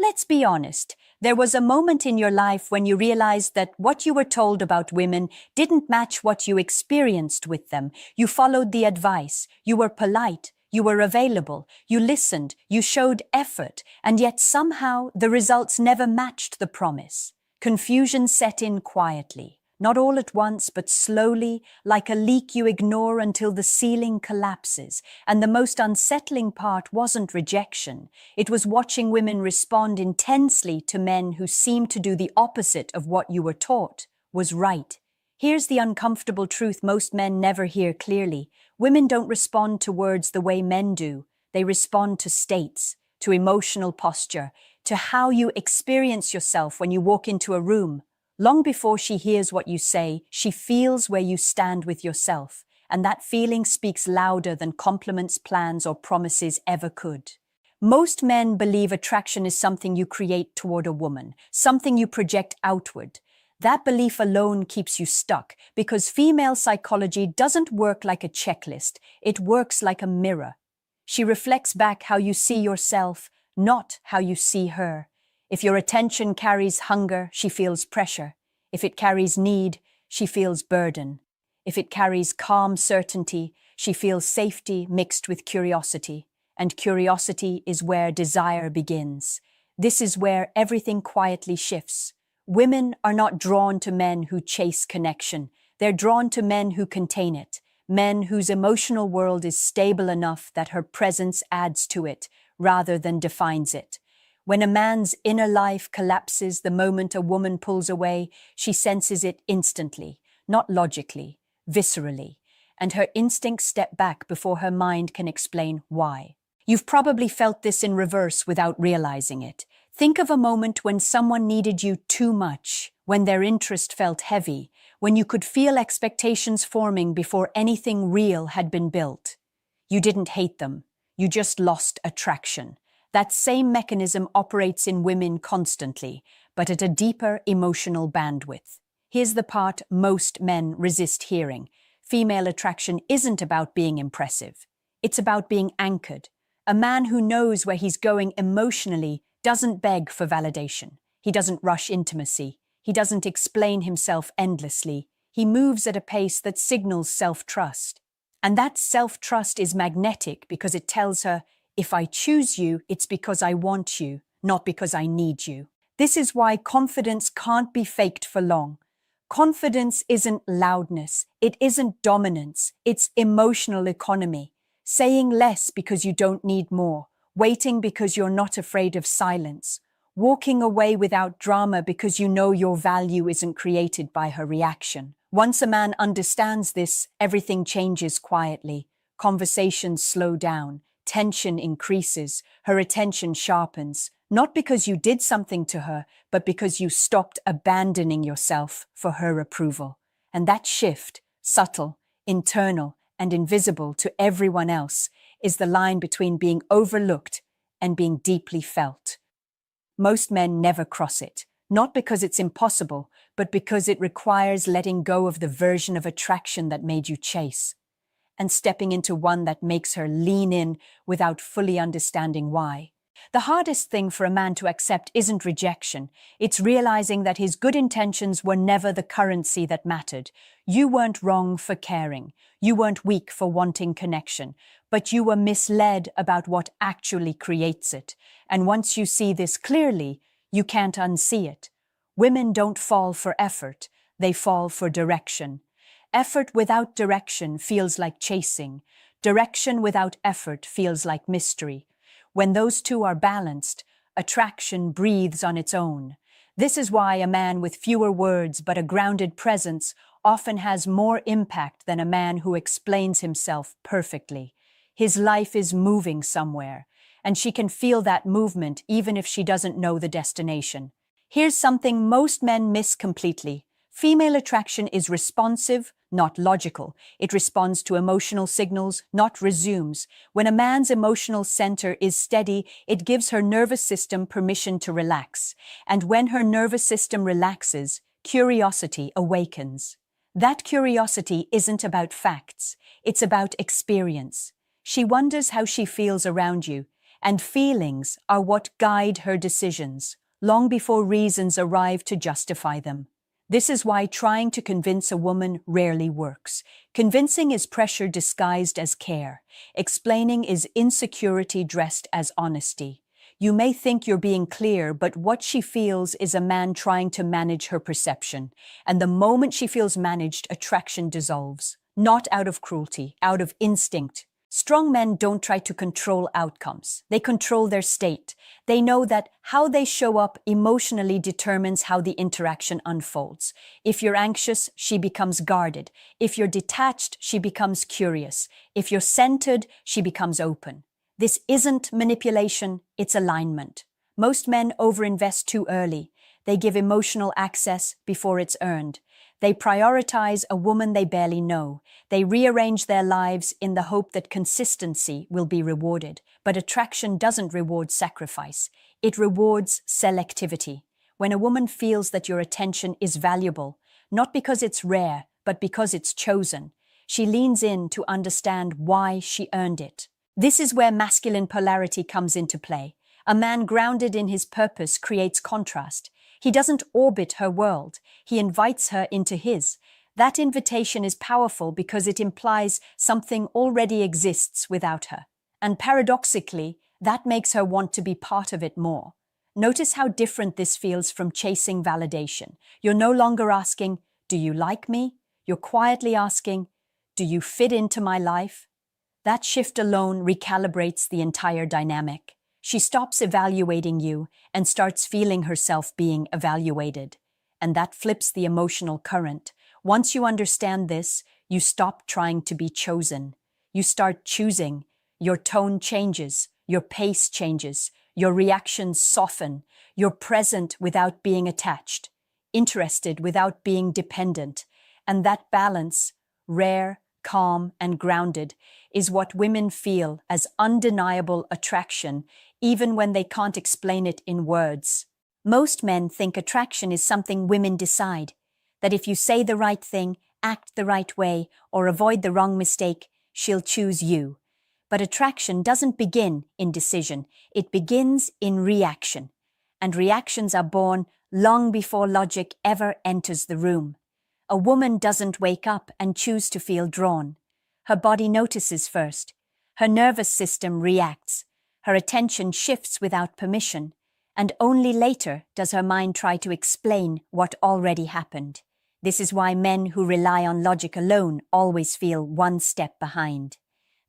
let's be honest, there was a moment in your life when you realized that what you were told about women didn't match what you experienced with them. You followed the advice, you were polite, you were available, you listened, you showed effort, and yet somehow the results never matched the promise. Confusion set in quietly, not all at once, but slowly, like a leak you ignore until the ceiling collapses. And the most unsettling part wasn't rejection. It was watching women respond intensely to men who seemed to do the opposite of what you were taught was right. Here's the uncomfortable truth most men never hear clearly. Women don't respond to words the way men do. They respond to states, to emotional posture, to how you experience yourself when you walk into a room. Long before she hears what you say, she feels where you stand with yourself, and that feeling speaks louder than compliments, plans, or promises ever could. Most men believe attraction is something you create toward a woman, something you project outward. That belief alone keeps you stuck, because female psychology doesn't work like a checklist, it works like a mirror. She reflects back how you see yourself, not how you see her. If your attention carries hunger, she feels pressure. If it carries need, she feels burden. If it carries calm certainty, she feels safety mixed with curiosity. And curiosity is where desire begins. This is where everything quietly shifts. Women are not drawn to men who chase connection. They're drawn to men who contain it, men whose emotional world is stable enough that her presence adds to it rather than defines it. When a man's inner life collapses the moment a woman pulls away, she senses it instantly, not logically, viscerally, and her instincts step back before her mind can explain why. You've probably felt this in reverse without realizing it. Think of a moment when someone needed you too much, when their interest felt heavy, when you could feel expectations forming before anything real had been built. You didn't hate them, you just lost attraction. That same mechanism operates in women constantly, but at a deeper emotional bandwidth. Here's the part most men resist hearing. Female attraction isn't about being impressive. It's about being anchored. A man who knows where he's going emotionally doesn't beg for validation. He doesn't rush intimacy. He doesn't explain himself endlessly. He moves at a pace that signals self-trust. And that self-trust is magnetic because it tells her, if I choose you, it's because I want you, not because I need you. This is why confidence can't be faked for long. Confidence isn't loudness, it isn't dominance, it's emotional economy. Saying less because you don't need more, waiting because you're not afraid of silence, walking away without drama because you know your value isn't created by her reaction. Once a man understands this, everything changes quietly. Conversations slow down. Tension increases, her attention sharpens, not because you did something to her, but because you stopped abandoning yourself for her approval. And that shift, subtle, internal, and invisible to everyone else, is the line between being overlooked and being deeply felt. Most men never cross it, not because it's impossible, but because it requires letting go of the version of attraction that made you chase, and stepping into one that makes her lean in without fully understanding why. The hardest thing for a man to accept isn't rejection, it's realizing that his good intentions were never the currency that mattered. You weren't wrong for caring, you weren't weak for wanting connection, but you were misled about what actually creates it. And once you see this clearly, you can't unsee it. Women don't fall for effort, they fall for direction. Effort without direction feels like chasing. Direction without effort feels like mystery. When those two are balanced, attraction breathes on its own. This is why a man with fewer words but a grounded presence often has more impact than a man who explains himself perfectly. His life is moving somewhere, and she can feel that movement even if she doesn't know the destination. Here's something most men miss completely. Female attraction is responsive, not logical. It responds to emotional signals, not resumes. When a man's emotional center is steady, it gives her nervous system permission to relax. And when her nervous system relaxes, curiosity awakens. That curiosity isn't about facts, it's about experience. She wonders how she feels around you, and feelings are what guide her decisions, long before reasons arrive to justify them. This is why trying to convince a woman rarely works. Convincing is pressure disguised as care. Explaining is insecurity dressed as honesty. You may think you're being clear, but what she feels is a man trying to manage her perception. And the moment she feels managed, attraction dissolves. Not out of cruelty, out of instinct. Strong men don't try to control outcomes. They control their state. They know that how they show up emotionally determines how the interaction unfolds. If you're anxious, she becomes guarded. If you're detached, she becomes curious. If you're centered, she becomes open. This isn't manipulation, it's alignment. Most men overinvest too early. They give emotional access before it's earned. They prioritize a woman they barely know. They rearrange their lives in the hope that consistency will be rewarded. But attraction doesn't reward sacrifice. It rewards selectivity. When a woman feels that your attention is valuable, not because it's rare, but because it's chosen, she leans in to understand why she earned it. This is where masculine polarity comes into play. A man grounded in his purpose creates contrast. He doesn't orbit her world. He invites her into his. That invitation is powerful because it implies something already exists without her. And paradoxically, that makes her want to be part of it more. Notice how different this feels from chasing validation. You're no longer asking, "Do you like me?" You're quietly asking, "Do you fit into my life?" That shift alone recalibrates the entire dynamic. She stops evaluating you and starts feeling herself being evaluated. And that flips the emotional current. Once you understand this, you stop trying to be chosen. You start choosing. Your tone changes. Your pace changes. Your reactions soften. You're present without being attached. Interested without being dependent. And that balance, rare, calm, and grounded, is what women feel as undeniable attraction, even when they can't explain it in words. Most men think attraction is something women decide, that if you say the right thing, act the right way, or avoid the wrong mistake, she'll choose you. But attraction doesn't begin in decision, it begins in reaction. And reactions are born long before logic ever enters the room. A woman doesn't wake up and choose to feel drawn. Her body notices first. Her nervous system reacts. Her attention shifts without permission. And only later does her mind try to explain what already happened. This is why men who rely on logic alone always feel one step behind.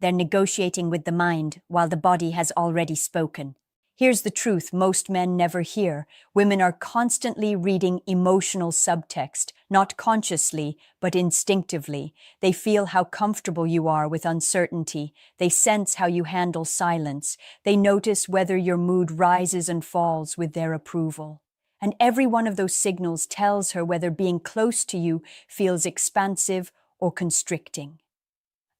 They're negotiating with the mind while the body has already spoken. Here's the truth most men never hear. Women are constantly reading emotional subtext, not consciously, but instinctively. They feel how comfortable you are with uncertainty. They sense how you handle silence. They notice whether your mood rises and falls with their approval. And every one of those signals tells her whether being close to you feels expansive or constricting.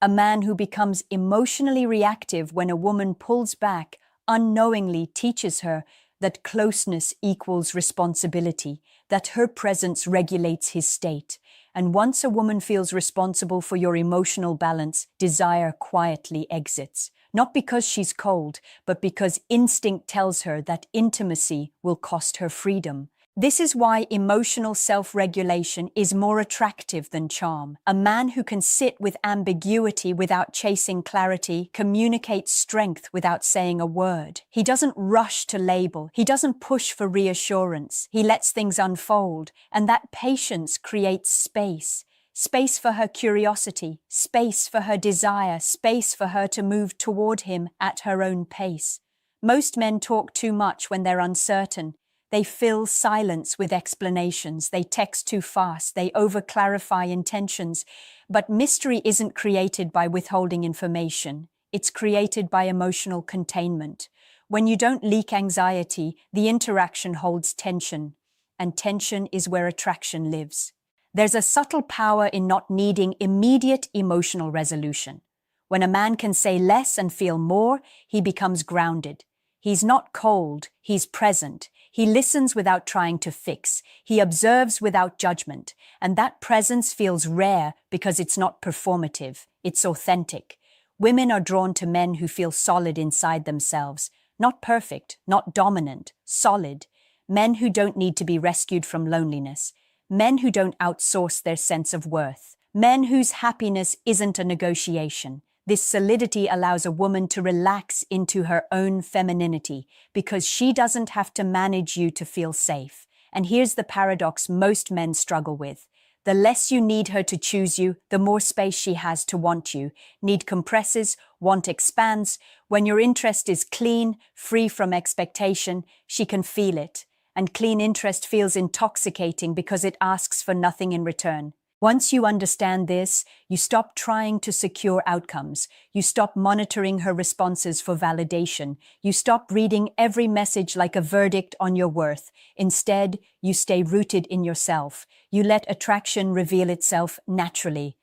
A man who becomes emotionally reactive when a woman pulls back unknowingly teaches her that closeness equals responsibility, that her presence regulates his state. And once a woman feels responsible for your emotional balance, desire quietly exits. Not because she's cold, but because instinct tells her that intimacy will cost her freedom. This is why emotional self-regulation is more attractive than charm. A man who can sit with ambiguity without chasing clarity communicates strength without saying a word. He doesn't rush to label. He doesn't push for reassurance. He lets things unfold, and that patience creates space. Space for her curiosity, space for her desire, space for her to move toward him at her own pace. Most men talk too much when they're uncertain. They fill silence with explanations, they text too fast, they over-clarify intentions. But mystery isn't created by withholding information. It's created by emotional containment. When you don't leak anxiety, the interaction holds tension. And tension is where attraction lives. There's a subtle power in not needing immediate emotional resolution. When a man can say less and feel more, he becomes grounded. He's not cold, he's present. He listens without trying to fix. He observes without judgment. And that presence feels rare because it's not performative. It's authentic. Women are drawn to men who feel solid inside themselves, not perfect, not dominant, solid. Men who don't need to be rescued from loneliness. Men who don't outsource their sense of worth. Men whose happiness isn't a negotiation. This solidity allows a woman to relax into her own femininity because she doesn't have to manage you to feel safe. And here's the paradox most men struggle with. The less you need her to choose you, the more space she has to want you. Need compresses, want expands. When your interest is clean, free from expectation, she can feel it. And clean interest feels intoxicating because it asks for nothing in return. Once you understand this, you stop trying to secure outcomes. You stop monitoring her responses for validation. You stop reading every message like a verdict on your worth. Instead, you stay rooted in yourself. You let attraction reveal itself naturally.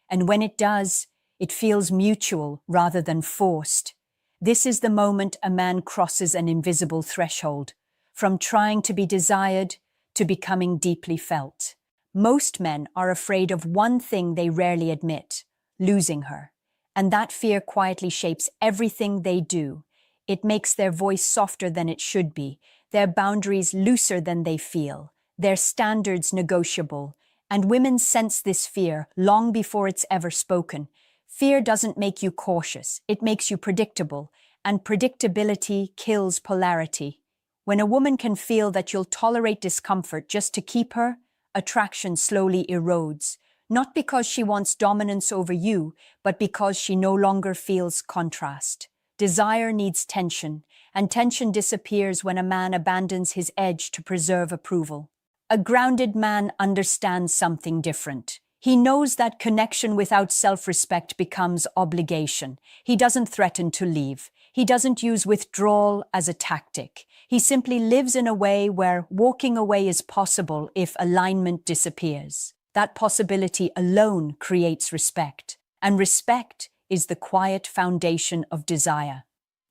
And when it does, it feels mutual rather than forced. This is the moment a man crosses an invisible threshold, from trying to be desired to becoming deeply felt. Most men are afraid of one thing they rarely admit: losing her. And that fear quietly shapes everything they do. It makes their voice softer than it should be, their boundaries looser than they feel, their standards negotiable. And women sense this fear long before it's ever spoken. Fear doesn't make you cautious, it makes you predictable, and predictability kills polarity. When a woman can feel that you'll tolerate discomfort just to keep her, attraction slowly erodes, not because she wants dominance over you, but because she no longer feels contrast. Desire needs tension, and tension disappears when a man abandons his edge to preserve approval. A grounded man understands something different. He knows that connection without self-respect becomes obligation. He doesn't threaten to leave. He doesn't use withdrawal as a tactic. He simply lives in a way where walking away is possible if alignment disappears. That possibility alone creates respect, and respect is the quiet foundation of desire.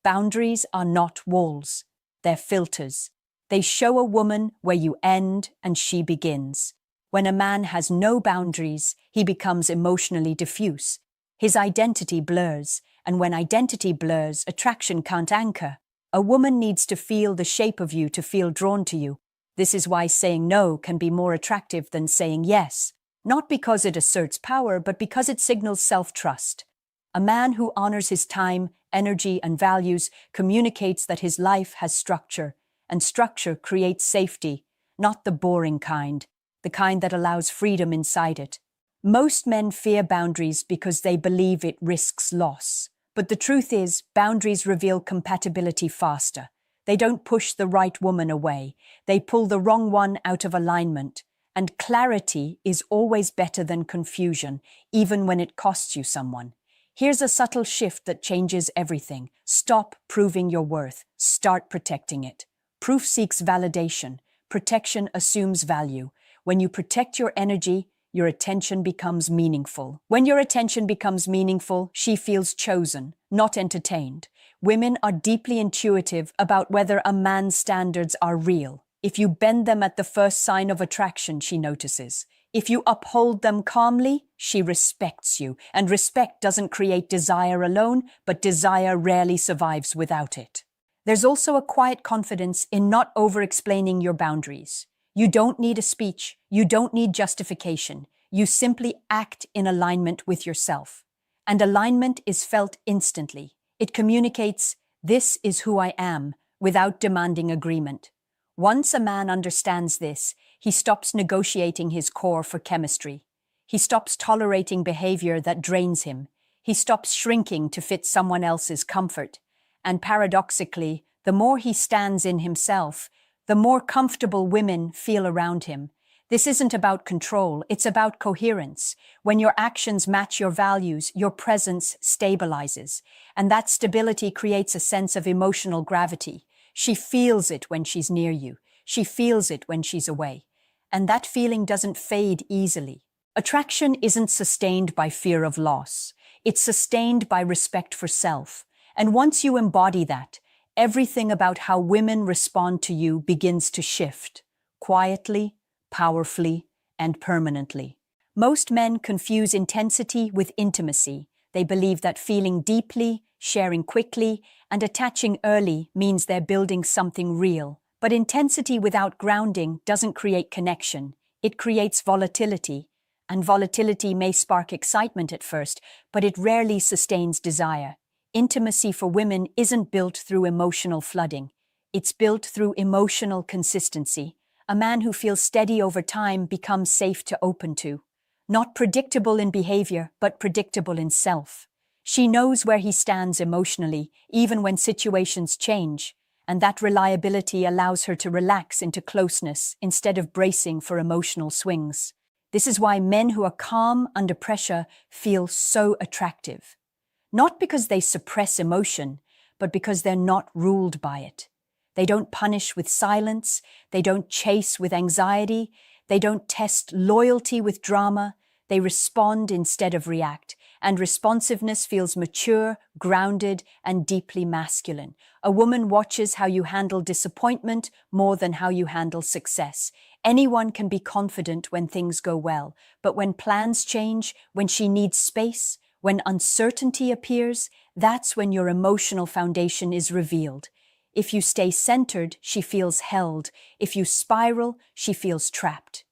Boundaries are not walls, they're filters. They show a woman where you end and she begins. When a man has no boundaries, he becomes emotionally diffuse. His identity blurs, and when identity blurs, attraction can't anchor. A woman needs to feel the shape of you to feel drawn to you. This is why saying no can be more attractive than saying yes, not because it asserts power, but because it signals self-trust. A man who honors his time, energy, and values communicates that his life has structure, and structure creates safety, not the boring kind, the kind that allows freedom inside it. Most men fear boundaries because they believe it risks loss. But the truth is, boundaries reveal compatibility faster. They don't push the right woman away. They pull the wrong one out of alignment. And clarity is always better than confusion, even when it costs you someone. Here's a subtle shift that changes everything. Stop proving your worth. Start protecting it. Proof seeks validation. Protection assumes value. When you protect your energy, your attention becomes meaningful. When your attention becomes meaningful, she feels chosen, not entertained. Women are deeply intuitive about whether a man's standards are real. If you bend them at the first sign of attraction, she notices. If you uphold them calmly, she respects you. And respect doesn't create desire alone, but desire rarely survives without it. There's also a quiet confidence in not over-explaining your boundaries. You don't need a speech. You don't need justification. You simply act in alignment with yourself. And alignment is felt instantly. It communicates, "This is who I am," without demanding agreement. Once a man understands this, he stops negotiating his core for chemistry. He stops tolerating behavior that drains him. He stops shrinking to fit someone else's comfort. And paradoxically, the more he stands in himself, the more comfortable women feel around him. This isn't about control, it's about coherence. When your actions match your values, your presence stabilizes. And that stability creates a sense of emotional gravity. She feels it when she's near you. She feels it when she's away. And that feeling doesn't fade easily. Attraction isn't sustained by fear of loss. It's sustained by respect for self. And once you embody that, everything about how women respond to you begins to shift, quietly, powerfully, and permanently. Most men confuse intensity with intimacy. They believe that feeling deeply, sharing quickly, and attaching early means they're building something real. But intensity without grounding doesn't create connection. It creates volatility. And volatility may spark excitement at first, but it rarely sustains desire. Intimacy for women isn't built through emotional flooding. It's built through emotional consistency. A man who feels steady over time becomes safe to open to. Not predictable in behavior, but predictable in self. She knows where he stands emotionally, even when situations change, and that reliability allows her to relax into closeness instead of bracing for emotional swings. This is why men who are calm under pressure feel so attractive. Not because they suppress emotion, but because they're not ruled by it. They don't punish with silence, they don't chase with anxiety, they don't test loyalty with drama, they respond instead of react. And responsiveness feels mature, grounded, and deeply masculine. A woman watches how you handle disappointment more than how you handle success. Anyone can be confident when things go well, but when plans change, when she needs space, when uncertainty appears, that's when your emotional foundation is revealed. If you stay centered, she feels held. If you spiral, she feels trapped.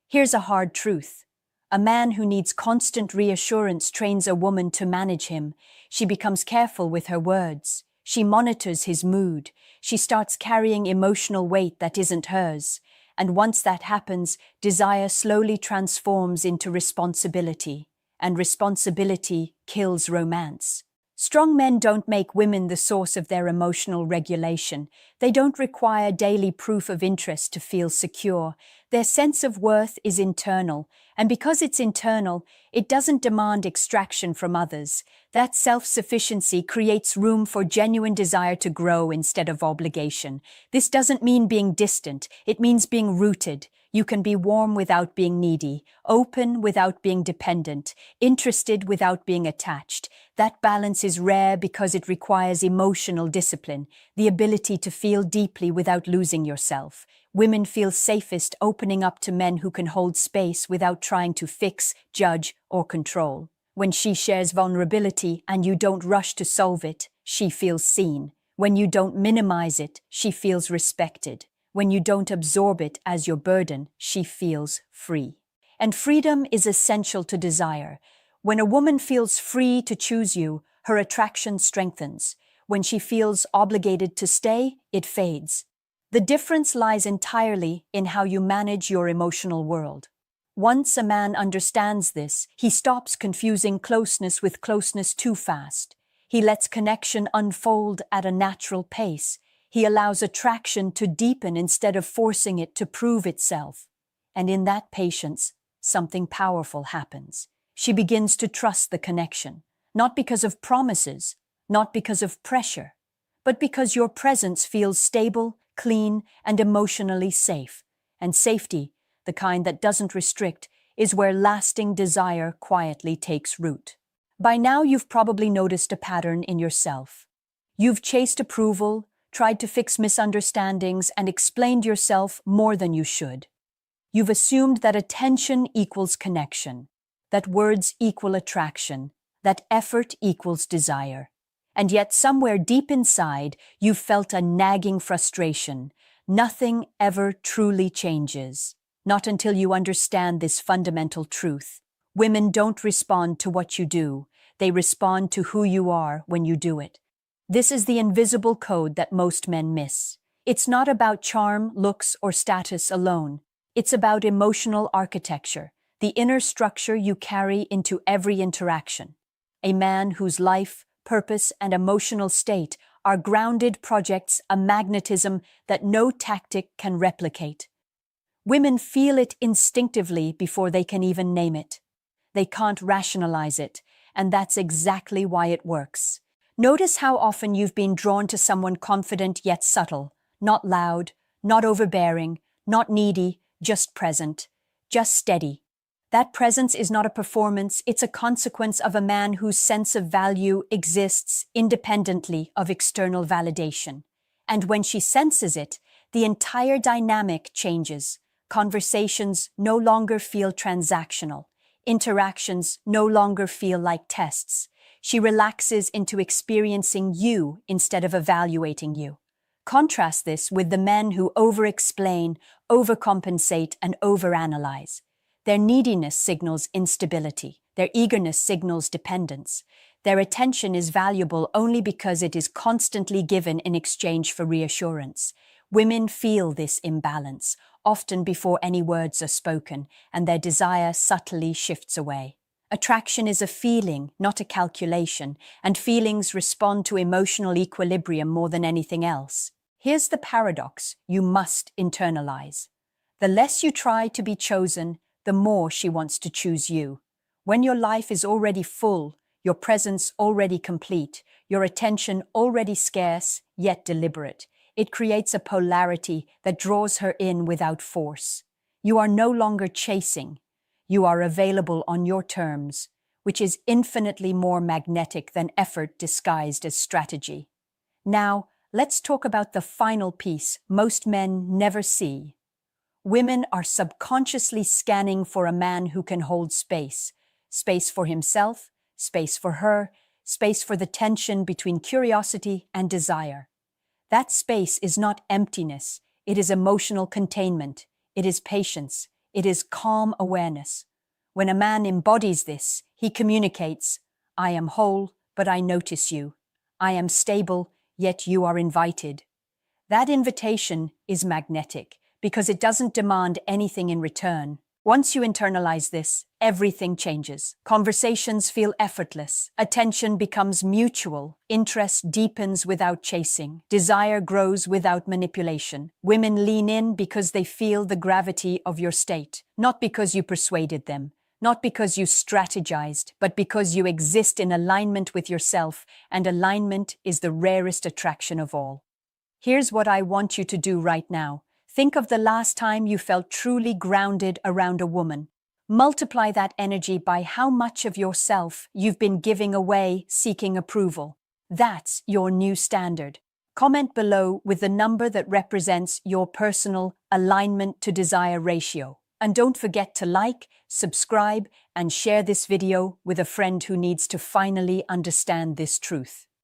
Here's a hard truth. A man who needs constant reassurance trains a woman to manage him. She becomes careful with her words. She monitors his mood. She starts carrying emotional weight that isn't hers. And once that happens, desire slowly transforms into responsibility. And responsibility kills romance. Strong men don't make women the source of their emotional regulation. They don't require daily proof of interest to feel secure. Their sense of worth is internal, and because it's internal, it doesn't demand extraction from others. That self-sufficiency creates room for genuine desire to grow instead of obligation. This doesn't mean being distant, it means being rooted. You can be warm without being needy, open without being dependent, interested without being attached. That balance is rare because it requires emotional discipline, the ability to feel deeply without losing yourself. Women feel safest opening up to men who can hold space without trying to fix, judge, or control. When she shares vulnerability and you don't rush to solve it, she feels seen. When you don't minimize it, she feels respected. When you don't absorb it as your burden, she feels free. And freedom is essential to desire. When a woman feels free to choose you, her attraction strengthens. When she feels obligated to stay, it fades. The difference lies entirely in how you manage your emotional world. Once a man understands this, he stops confusing closeness with closeness too fast. He lets connection unfold at a natural pace. He allows attraction to deepen instead of forcing it to prove itself. And in that patience, something powerful happens. She begins to trust the connection, not because of promises, not because of pressure, but because your presence feels stable, clean, and emotionally safe. And safety, the kind that doesn't restrict, is where lasting desire quietly takes root. By now, you've probably noticed a pattern in yourself. You've chased approval, tried to fix misunderstandings, and explained yourself more than you should. You've assumed that attention equals connection, that words equal attraction, that effort equals desire. And yet somewhere deep inside, you've felt a nagging frustration. Nothing ever truly changes. Not until you understand this fundamental truth. Women don't respond to what you do. They respond to who you are when you do it. This is the invisible code that most men miss. It's not about charm, looks, or status alone. It's about emotional architecture, the inner structure you carry into every interaction. A man whose life, purpose, and emotional state are grounded projects a magnetism that no tactic can replicate. Women feel it instinctively before they can even name it. They can't rationalize it, and that's exactly why it works. Notice how often you've been drawn to someone confident yet subtle, not loud, not overbearing, not needy, just present, just steady. That presence is not a performance, it's a consequence of a man whose sense of value exists independently of external validation. And when she senses it, the entire dynamic changes. Conversations no longer feel transactional. Interactions no longer feel like tests. She relaxes into experiencing you instead of evaluating you. Contrast this with the men who over-explain, overcompensate, and overanalyze. Their neediness signals instability. Their eagerness signals dependence. Their attention is valuable only because it is constantly given in exchange for reassurance. Women feel this imbalance, often before any words are spoken, and their desire subtly shifts away. Attraction is a feeling, not a calculation, and feelings respond to emotional equilibrium more than anything else. Here's the paradox you must internalize. The less you try to be chosen, the more she wants to choose you. When your life is already full, your presence already complete, your attention already scarce, yet deliberate, it creates a polarity that draws her in without force. You are no longer chasing. You are available on your terms, which is infinitely more magnetic than effort disguised as strategy. Now, let's talk about the final piece most men never see. Women are subconsciously scanning for a man who can hold space. Space for himself, space for her, space for the tension between curiosity and desire. That space is not emptiness, it is emotional containment, it is patience, it is calm awareness. When a man embodies this, he communicates, I am whole, but I notice you. I am stable, yet you are invited. That invitation is magnetic because it doesn't demand anything in return. Once you internalize this, everything changes. Conversations feel effortless. Attention becomes mutual. Interest deepens without chasing. Desire grows without manipulation. Women lean in because they feel the gravity of your state, not because you persuaded them, not because you strategized, but because you exist in alignment with yourself, and alignment is the rarest attraction of all. Here's what I want you to do right now. Think of the last time you felt truly grounded around a woman. Multiply that energy by how much of yourself you've been giving away seeking approval. That's your new standard. Comment below with the number that represents your personal alignment to desire ratio. And don't forget to like, subscribe, and share this video with a friend who needs to finally understand this truth.